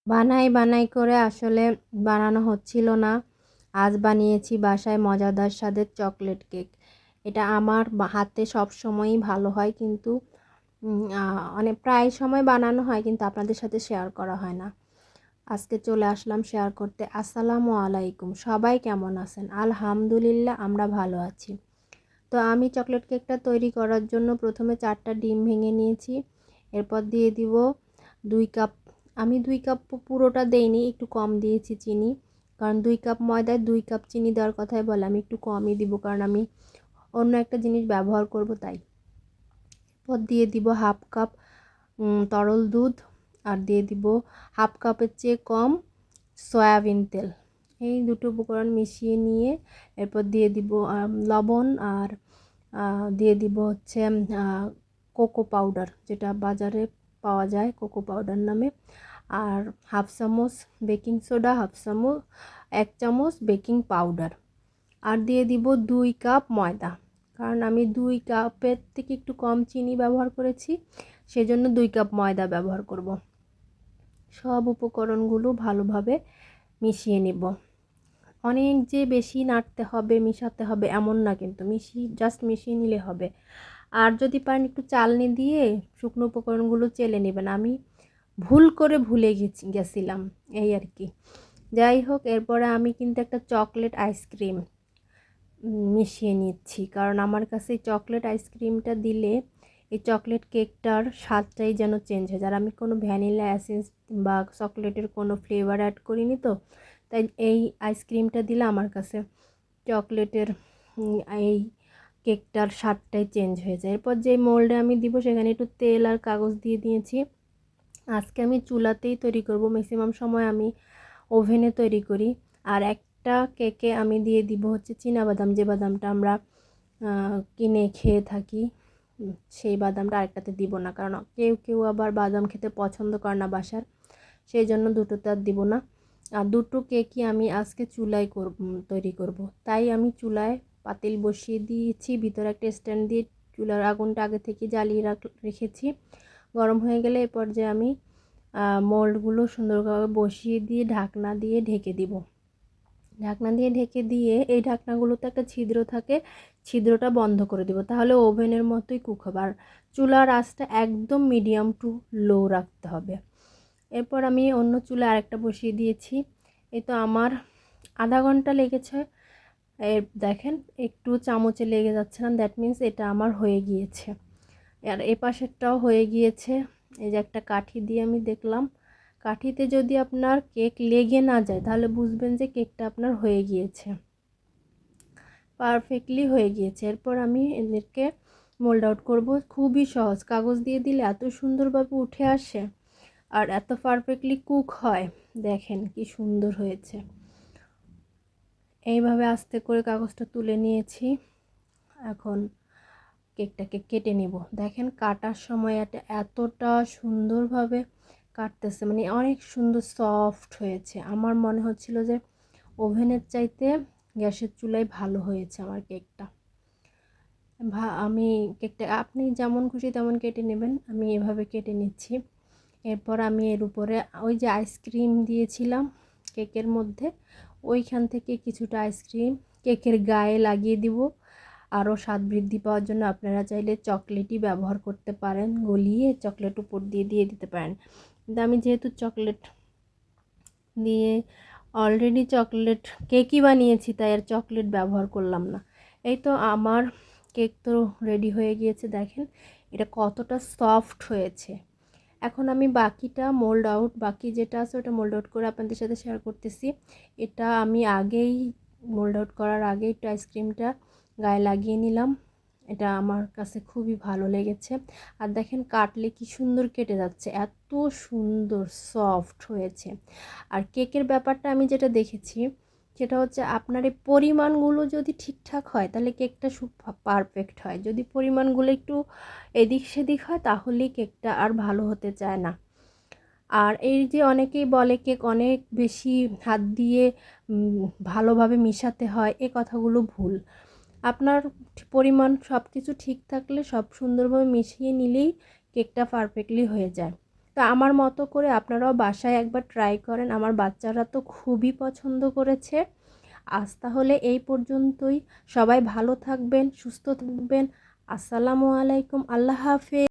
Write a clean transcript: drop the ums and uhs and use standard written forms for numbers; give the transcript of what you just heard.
বানাই বানাই করে আসলে বানানো হচ্ছিল না। আজ বানিয়েছি বাসায় মজাদার স্বাদের চকলেট কেক। এটা আমার হাতে সবসময়ই ভালো হয়, কিন্তু অনেক প্রায় সময় বানানো হয়, কিন্তু আপনাদের সাথে শেয়ার করা হয় না। আজকে চলে আসলাম শেয়ার করতে। আসসালামু আলাইকুম, সবাই কেমন আছেন? আলহামদুলিল্লাহ, আমরা ভালো আছি। তো আমি চকলেট কেকটা তৈরি করার জন্য প্রথমে 4টা ডিম ভেঙে নিয়েছি। এরপর দিয়ে দিব 2 কাপ। আমি 2 কাপ পুরোটা দেইনি, একটু কম দিয়েছি চিনি, কারণ 2 কাপ ময়দায় 2 কাপ চিনি দেওয়ার কথাই বলে, আমি একটু কমই দিব কারণ আমি অন্য একটা জিনিস ব্যবহার করব তাই। এরপর দিয়ে দিব 1/2 কাপ তরল দুধ, আর দিয়ে দিব 1/2 কাপের চেয়ে কম সয়াবিন তেল। এই দুটো উপকরণ মিশিয়ে নিয়ে এরপর দিয়ে দিব লবণ, আর দিয়ে দিব হচ্ছে কোকো পাউডার, যেটা বাজারে পাওয়া যায় কোকো পাউডার নামে, আর 1/2 চামচ বেকিং সোডা, 1 চামচ বেকিং পাউডার, আর দিয়ে দিব 2 কাপ ময়দা। কারণ আমি 2 কাপের থেকে একটু কম চিনি ব্যবহার করেছি, সেজন্য 2 কাপ ময়দা ব্যবহার করব। সব উপকরণগুলো ভালোভাবে মিশিয়ে নেব। অনেক যে বেশি নাড়তে হবে, মিশাতে হবে এমন না, কিন্তু জাস্ট মিশিয়ে নিলে হবে। আর যদি পারেন একটু চালনি দিয়ে শুকনো উপকরণগুলো চেলে নেবেন। আমি ভুল করে ভুলে গেছিলাম, এই আর কি। যাই হোক, এরপরে আমি কিন্তু একটা চকলেট আইসক্রিম মিশিয়ে নিচ্ছি, কারণ আমার কাছে এই চকলেট আইসক্রিমটা দিলে এই চকলেট কেকটার স্বাদটাই যেন চেঞ্জ হয়ে যায়। আর আমি কোনো ভ্যানিলা এসেন্স বা চকলেটের কোনো ফ্লেভার অ্যাড করিনি, তো তাই এই আইসক্রিমটা দিলে আমার কাছে চকলেটের এই কেকটার স্বাদটাই চেঞ্জ হয়ে যায়। এরপর যে মোল্ডে আমি দিব সেখানে একটু তেল আর কাগজ দিয়ে দিয়েছি। আজকে আমি চুলাতেই তৈরি করব, ম্যাক্সিমাম সময় আমি ওভেনে তৈরি করি। আর একটা কেকে আমি দিয়ে দিব হচ্ছে চীনাবাদাম, যে বাদামটা আমরা কিনে খেয়ে থাকি, সেই বাদামটা আরেকটাতে দিব না, কারণ কেউ কেউ আবার বাদাম খেতে পছন্দ করে না বাসার, সেই জন্য দুটোতে আর দিব না। আর দুটো কেকই আমি আজকে চুলায় তৈরি করব, তাই আমি চুলায় পাতিল বসিয়ে দিয়েছি, ভিতরে একটা স্ট্যান্ড দিয়ে চুলার আগুনটা আগে থেকে জ্বালিয়ে রেখেছি। গরম হয়ে গেলে এ পর্যায়ে আমি মোল্ডগুলো সুন্দরভাবে বসিয়ে দিয়ে ঢাকনা দিয়ে ঢেকে দিব। ঢাকনা দিয়ে ঢেকে দিয়ে এই ঢাকনাগুলোতে একটা ছিদ্র থাকে, ছিদ্রটা বন্ধ করে দিব, তাহলে ওভেনের মতোই কুক হবে। আর চুলার আঁচটা একদম মিডিয়াম টু লো রাখতে হবে। এরপর আমি অন্য চুলা আরেকটা বসিয়ে দিয়েছি। এই তো আমার আধা ঘন্টা লেগেছে। দেখেন একটু চামচে লেগে যাচ্ছে না, দ্যাট মিন্স এটা আমার হয়ে গিয়েছে। আর এ পাশেরটাও হয়ে গিয়েছে। এই যে একটা কাঠি দিয়ে আমি দেখলাম, কাঠিতে যদি আপনার কেক লেগে না যায় তাহলে বুঝবেন যে কেকটা আপনার হয়ে গিয়েছে, পারফেক্টলি হয়ে গিয়েছে। এরপর আমি এদেরকে মোল্ড আউট করব। খুবই সহজ, কাগজ দিয়ে দিলে এত সুন্দরভাবে উঠে আসে আর এত পারফেক্টলি কুক হয়। দেখেন কি সুন্দর হয়েছে। এইভাবে আস্তে করে কাগজটা তুলে নিয়েছি। এখন কেকটাকে কেটে নেব। দেখেন কাটার সময় এটা এতটা সুন্দরভাবে কাটতেছে, মানে অনেক সুন্দর সফট হয়েছে। আমার মনে হচ্ছিল যে ওভেনের চাইতে গ্যাসের চুলায় ভালো হয়েছে আমার কেকটা। আমি কেকটা আপনি যেমন খুশি তেমন কেটে নেবেন, আমি এভাবে কেটে নিচ্ছি। এরপর আমি এর উপরে ওই যে আইসক্রিম দিয়েছিলাম কেকের মধ্যে, ওইখান থেকে কিছুটা আইসক্রিম কেকের গায়ে লাগিয়ে দিব। আরও স্বাদ বৃদ্ধি পাওয়ার জন্য আপনারা চাইলে চকলেটই ব্যবহার করতে পারেন, গলিয়ে চকলেট উপর দিয়ে দিয়ে দিতে পারেন। কিন্তু আমি যেহেতু চকলেট দিয়ে অলরেডি চকলেট কেকই বানিয়েছি, তাই আর চকলেট ব্যবহার করলাম না। এই তো আমার কেক তো রেডি হয়ে গিয়েছে, দেখেন এটা কতটা সফট হয়েছে। এখন আমি বাকিটা বাকি যেটা আছে ওটা মোল্ড আউট করে আপনাদের সাথে শেয়ার করতেছি। এটা আমি আগেই মোল্ড আউট করার আগে একটু আইসক্রিমটা গায়ে লাগিয়ে নিলাম। এটা আমার কাছে খুবই ভালো লেগেছে। আর দেখেন কাটলে কি সুন্দর কেটে যাচ্ছে, এত সুন্দর সফট হয়েছে। আর কেকের ব্যাপারটা আমি যেটা দেখেছি সেটা হচ্ছে আপনার এই পরিমাণগুলো যদি ঠিকঠাক হয় তাহলে কেকটা খুব পারফেক্ট হয়। যদি পরিমাণগুলো একটু এদিক সেদিক হয় তাহলেই কেকটা আর ভালো হতে চায় না। আর এই যে অনেকেই বলে কেক অনেক বেশি হাত দিয়ে ভালোভাবে মিশাতে হয়, এ কথাগুলো ভুল। আপনার পরিমাণ সব কিছু ঠিক থাকলে সব সুন্দরভাবে মিশিয়ে নিলেই কেকটা পারফেক্টলি হয়ে যায়। তো আমার মতো করে আপনারাও বাসায় একবার ট্রাই করেন। আমার বাচ্চারা তো খুবই পছন্দ করেছে। আজ তাহলে এই পর্যন্তই। সবাই ভালো থাকবেন, সুস্থ থাকবেন। আসসালামু আলাইকুম, আল্লাহ হাফেজ।